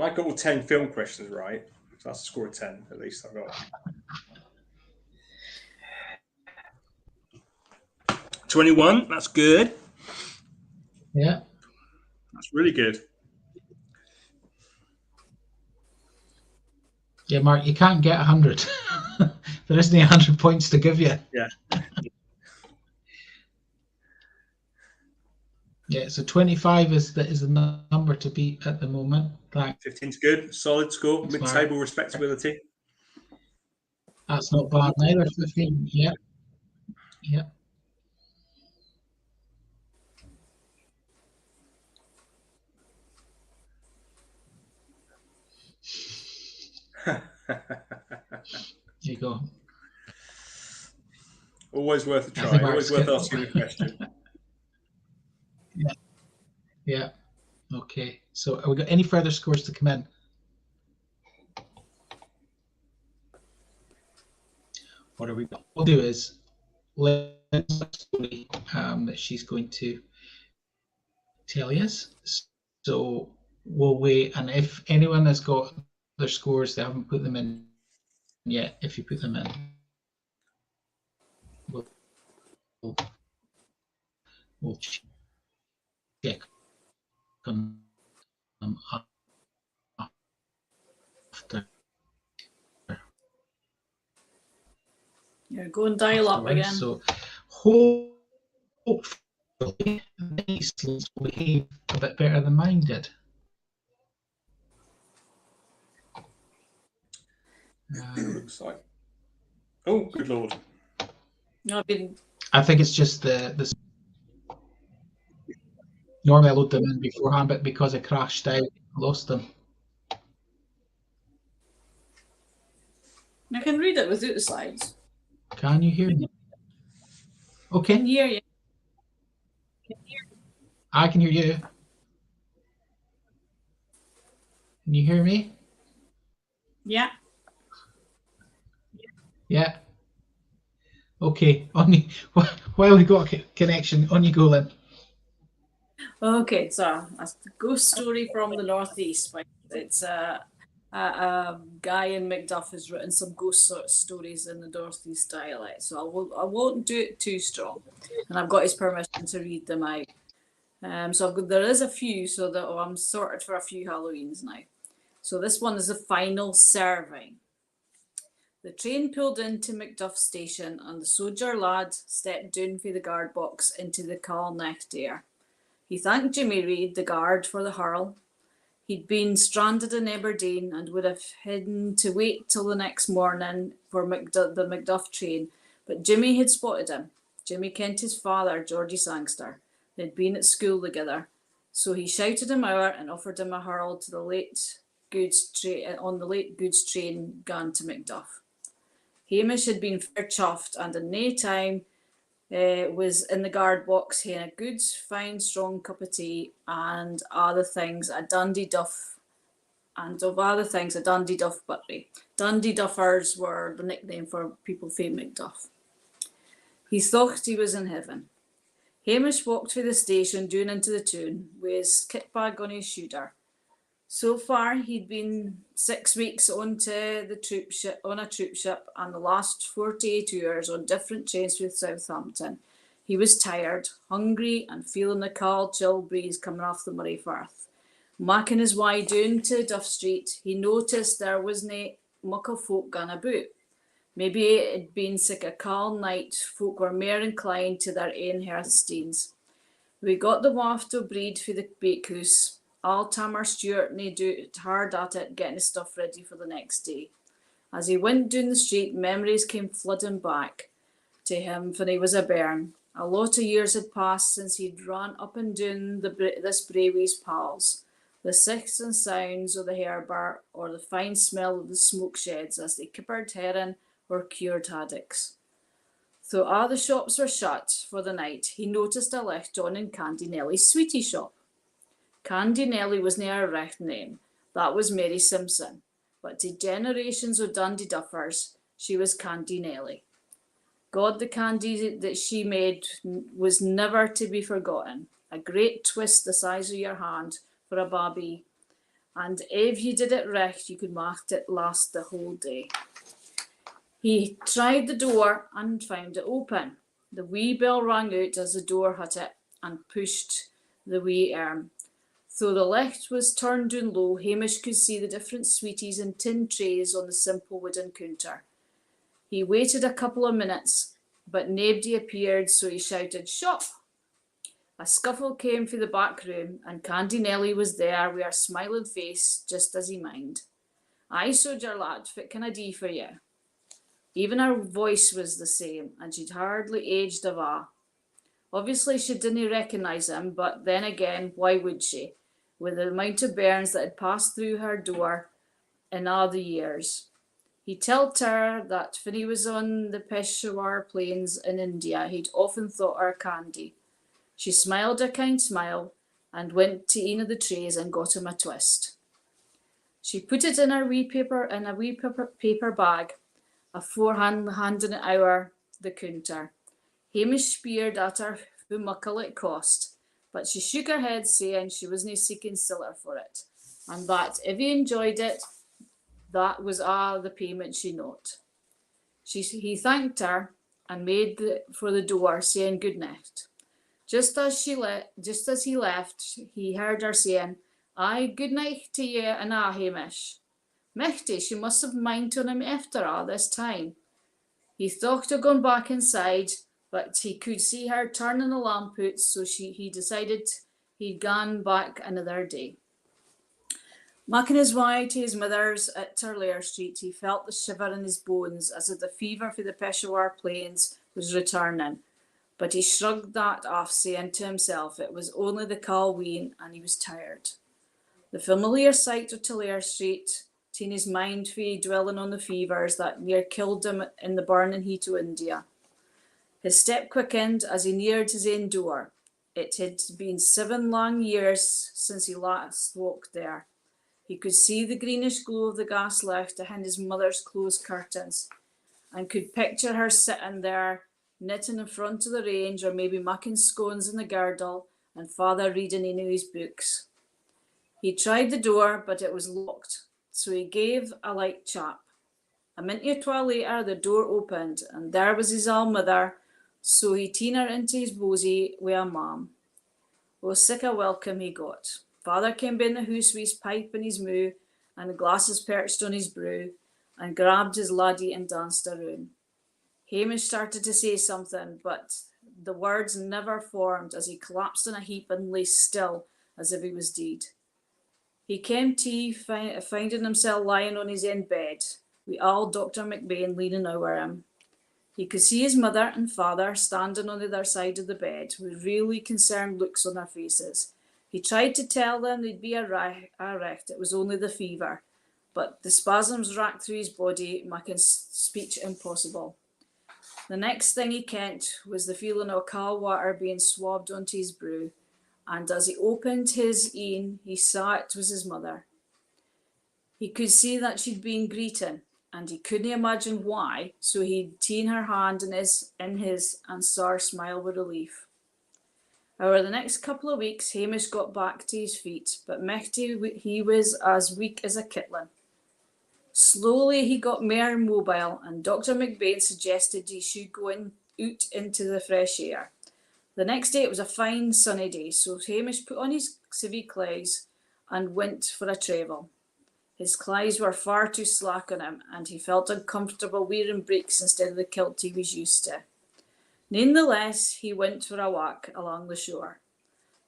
I got all 10 film questions right. So that's a score of 10 at least I've got. 21, that's good. Yeah. That's really good. Yeah, Mark, you can't get 100. There isn't 100 points to give you. Yeah. Yeah, so 25 is the number to beat at the moment. 15's good. Solid score. That's Mid-table respectability. That's not bad neither. 15. Yeah. Yeah. There you go. Always worth a try. Always worth asking the question. Yeah. Yeah. Okay. So have we got any further scores to come in? What are we? What we'll do is Lynn's story that she's going to tell us. So we'll wait, and if anyone has got their scores, they haven't put them in yet. If you put them in, we'll check on them after. You're going dial up again. So hopefully these will behave a bit better than mine did. Looks like. Oh, good lord! No, I think it's just the. Normally I load them in beforehand, but because I crashed out, I lost them. I can read it without the slides. Can you hear me? Okay. I can hear you. I can hear you. Can you hear me? Yeah. Yeah. Okay. On you, while we got a connection, on you go, Lynn. Okay, so a ghost story from the Northeast. It's a guy in Macduff has written some ghost stories in the Northeast dialect. So I won't do it too strong, and I've got his permission to read them out. So there is a few, so that I'm sorted for a few Halloweens now. So this one is the final serving. The train pulled into Macduff station, and the soldier lad stepped down from the guard box into the calm night air. He thanked Jimmy Reid, the guard, for the hurl. He'd been stranded in Aberdeen and would have hidden to wait till the next morning for the Macduff train, but Jimmy had spotted him. Jimmy kent his father, Georgie Sangster. They'd been at school together, so he shouted him out and offered him a hurl to the late goods on the late goods train gone to Macduff. Hamish had been fair chuffed, and in no time was in the guard box having a good, fine, strong cup of tea and other things a Dundee Duff, and of other things a Dundee Duff buttery. Dundee Duffers were the nickname for people from Macduff. He thought he was in heaven. Hamish walked through the station down into the town with his kit bag on his shoulder. So far, he'd been 6 weeks onto the troop ship, on a troop ship, and the last 48 hours on different trains with Southampton. He was tired, hungry, and feeling the cold, chill breeze coming off the Moray Firth. Making his way down to Duff Street, he noticed there wasn't muckle folk gone about. Maybe it had been sick a calm night, folk were more inclined to their own hearthstones. We got the waft of breed for the bakehouse. All Tamar Stewart nae do hard at it, getting the stuff ready for the next day. As he went down the street, memories came flooding back to him when he was a bairn. A lot of years had passed since he'd run up and down this Braewy's pals. The sights and sounds of the herbar, or the fine smell of the smoke sheds as they kippered herring or cured haddocks. Though all the shops were shut for the night, he noticed a licht on in Candy Nelly's sweetie shop. Candy Nelly was nae a recht name, that was Mary Simpson, but to generations of Dundee Duffers, she was Candy Nelly. God, the candy that she made was never to be forgotten. A great twist the size of your hand for a babby, and if you did it recht, you could make it last the whole day. He tried the door and found it open. The wee bell rang out as the door hit it and pushed the wee arm. Though the licht was turned down low, Hamish could see the different sweeties in tin trays on the simple wooden counter. He waited a couple of minutes, but nobody appeared, so he shouted, "Shop!" A scuffle came from the back room, and Candy Nelly was there with her smiling face, just as he mind. "Aye, sojer lad, what can I do for you?" Even her voice was the same, and she'd hardly aged ava. Obviously, she didn't recognise him, but then again, why would she, with the amount of bairns that had passed through her door in all the years? He told her that when he was on the Peshawar plains in India, he'd often thought her Candy. She smiled a kind smile and went to one of the trays and got him a twist. She put it in a wee paper bag, aforehand handing it over the counter. Hamish speered at her how muckle it cost, but she shook her head, saying she wasn't seeking siller for it, and that if he enjoyed it, that was all the payment she not. He thanked her and made for the door, saying good night. Just as he left, he heard her saying, "Aye, good night to you and Hamish." Michty, she must have minded on him after all this time. He thought of going back inside, but he could see her turning the lamp out, so he decided he'd gone back another day. Making his way to his mother's at Turlair Street, he felt the shiver in his bones as if the fever for the Peshawar plains was returning. But he shrugged that off, saying to himself it was only the Calween and he was tired. The familiar sight of Turlair Street, in his mind for dwelling on the fevers that near killed him in the burning heat of India. His step quickened as he neared his own door. It had been 7 long years since he last walked there. He could see the greenish glow of the gas light behind his mother's closed curtains, and could picture her sitting there, knitting in front of the range, or maybe making scones in the girdle, and father reading in his books. He tried the door, but it was locked, so he gave a light chap. A minute or two later, the door opened, and there was his old mother, so he ta'en her into his bosey with a mam. Oh, sick a welcome he got. Father came by in the house with his pipe in his mouth, and the glasses perched on his brew, and grabbed his laddie and danced around. Hamish started to say something, but the words never formed as he collapsed in a heap and lay still as if he was dead. He came to finding himself lying on his own bed, with old Dr. McBain leaning over him. He could see his mother and father standing on the other side of the bed, with really concerned looks on their faces. He tried to tell them they'd be erect, it was only the fever, but the spasms racked through his body, making speech impossible. The next thing he kent was the feeling of cold water being swabbed onto his brew, and as he opened his een, he saw it was his mother. He could see that she'd been greeting, and he couldn't imagine why, so he'd ta'en her hand in his and saw her smile with relief. Over the next couple of weeks, Hamish got back to his feet, but Michty, he was as weak as a kitling. Slowly he got more mobile, and Dr. McBain suggested he should go out into the fresh air. The next day it was a fine sunny day, so Hamish put on his civic clothes and went for a travel. His clothes were far too slack on him, and he felt uncomfortable wearing breeks instead of the kilt he was used to. Nonetheless, he went for a walk along the shore.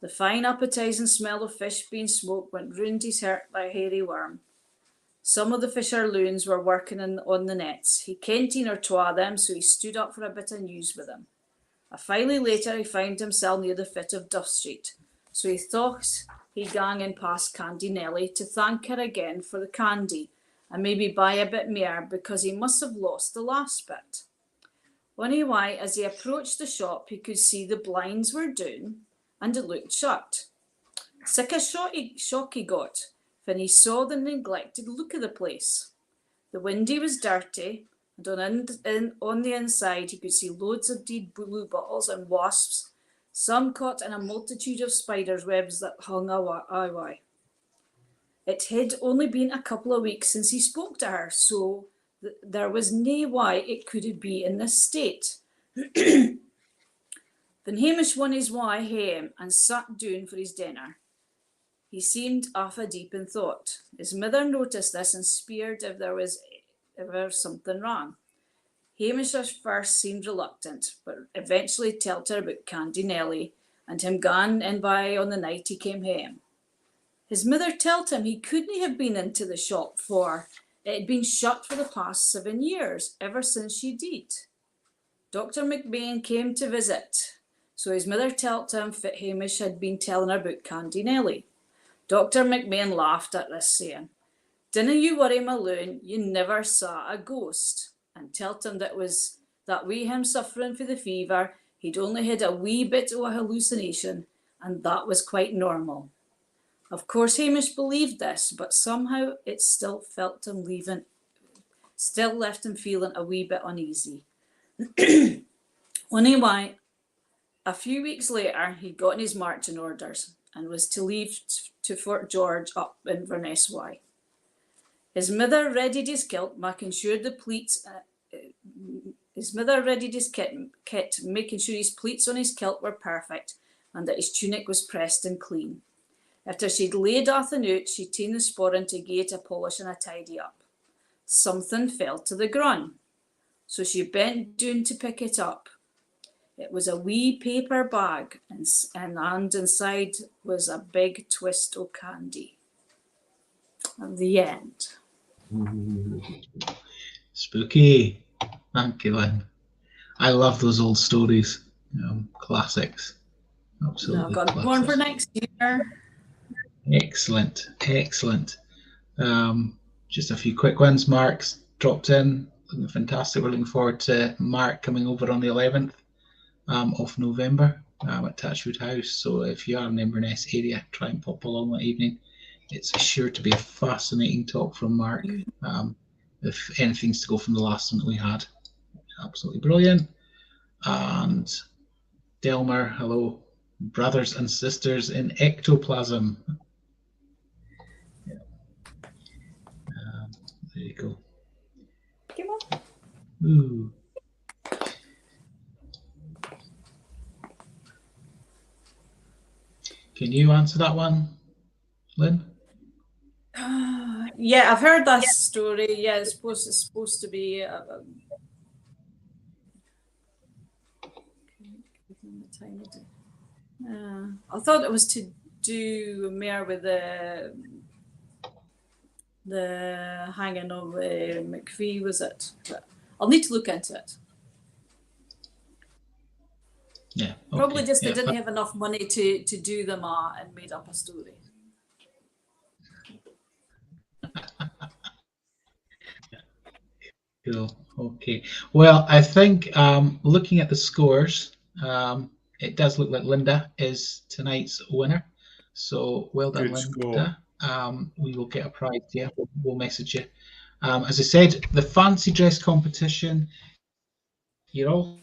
The fine appetising smell of fish being smoked went round his heart like a hairy worm. Some of the fisher loons were working on the nets. He kent een or twa of them, so he stood up for a bit of news with them. A while later he found himself near the foot of Duff Street, so he thought he'd gang in past Candy Nelly to thank her again for the candy, and maybe buy a bit more, because he must have lost the last bit. Anyway, as he approached the shop, he could see the blinds were down, and it looked shut. Sick a shock he got when he saw the neglected look of the place. The windy was dirty, and on the inside he could see loads of dead blue bottles and wasps, some caught in a multitude of spiders' webs that hung away. It had only been a couple of weeks since he spoke to her, so there was nae why it could be in this state. When Hamish won his way home and sat down for his dinner, he seemed half deep in thought. His mother noticed this and speered if there was ever something wrong. Hamish at first seemed reluctant, but eventually told her about Candy Nelly and him gone in by on the night he came home. His mother told him he couldn't have been into the shop, for it had been shut for the past 7 years, ever since she did. Dr. McBain came to visit, so his mother told him that Hamish had been telling her about Candy Nelly. Dr. McBain laughed at this, saying, "Dinna you worry, my loon, you never saw a ghost," and told him that wi' him suffering for the fever, he'd only had a wee bit of a hallucination, and that was quite normal. Of course, Hamish believed this, but somehow it still left him feeling a wee bit uneasy. Anyway, a few weeks later, he'd gotten his marching orders and was to leave to Fort George up in Inverness Way. His mother readied his kilt, making sure the pleats. His mother readied his kit, making sure his pleats on his kilt were perfect and that his tunic was pressed and clean. After she'd laid off the note, she'd taken the sporran to gie it a polish and a tidy up. Something fell to the ground, so she bent down to pick it up. It was a wee paper bag, and inside was a big twist of candy. And the end. Ooh, spooky. Thank you, Lynn. I love those old stories. Classics. Absolutely. I've got one for next year. Excellent. Just a few quick ones. Mark's dropped in. Looking fantastic. We're looking forward to Mark coming over on the 11th of November at Touchwood House. So if you are in the Inverness area, try and pop along that evening. It's sure to be a fascinating talk from Mark. If anything's to go from the last one that we had. Absolutely brilliant. And Delmer, hello. Brothers and sisters in ectoplasm. Yeah. There you go. Come on. Ooh. Can you answer that one, Lynn? Yeah, I've heard that story. Yeah, it's supposed to be. I thought it was to do more with the hanging of McPhee, was it? But I'll need to look into it. Yeah. Okay. Probably just they didn't have enough money to do them all and made up a story. Cool. Okay. Well, I think looking at the scores, it does look like Linda is tonight's winner. So well done, Linda. We will get a prize. Yeah, we'll message you. As I said, the fancy dress competition. You're all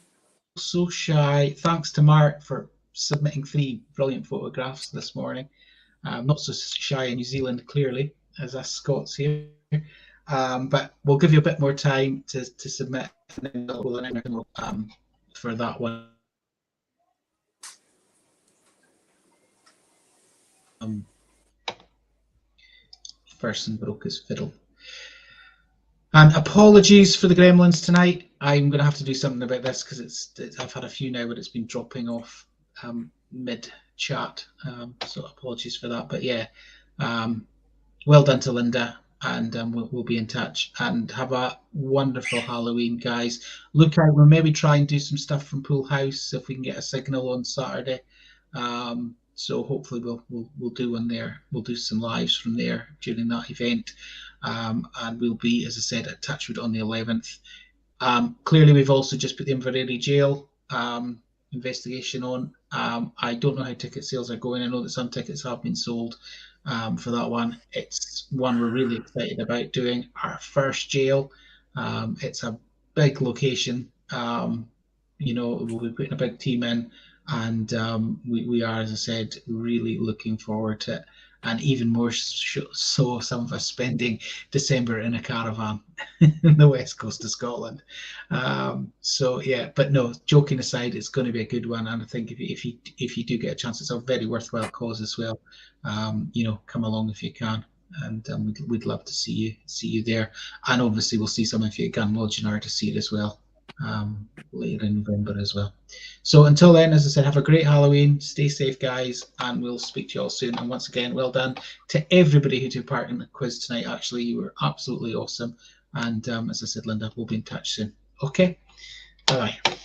so shy. Thanks to Mark for submitting 3 brilliant photographs this morning. Not so shy in New Zealand, clearly, as us Scots here. But we'll give you a bit more time to submit for that one. Person broke his fiddle. And apologies for the gremlins tonight. I'm going to have to do something about this because I've had a few now, but it's been dropping off mid chat. So apologies for that. But yeah, well done to Linda, and we'll be in touch. And have a wonderful Halloween, guys. Look out, we'll maybe try and do some stuff from Pool House if we can get a signal on Saturday. So hopefully we'll do one there. We'll do some lives from there during that event. And we'll be, as I said, at Touchwood on the 11th. Clearly, we've also just put the Inverary Jail investigation on. I don't know how ticket sales are going. I know that some tickets have been sold for that one. It's one we're really excited about doing. Our first jail. It's a big location. You know, we'll be putting a big team in, and we are, as I said, really looking forward to it. And even more so, some of us spending December in a caravan in the west coast of Scotland. So yeah, but no, joking aside, it's going to be a good one, and I think if you do get a chance, it's a very worthwhile cause as well. You know, come along if you can, and we'd love to see you there. And obviously, we'll see some of you at Gun Lodge in Ardusir as well. Later in November as well. So until then, as I said, have a great Halloween, stay safe, guys, and we'll speak to you all soon. And once again, well done to everybody who took part in the quiz tonight. Actually, you were absolutely awesome. And as I said, Linda, we'll be in touch soon. Okay, bye bye.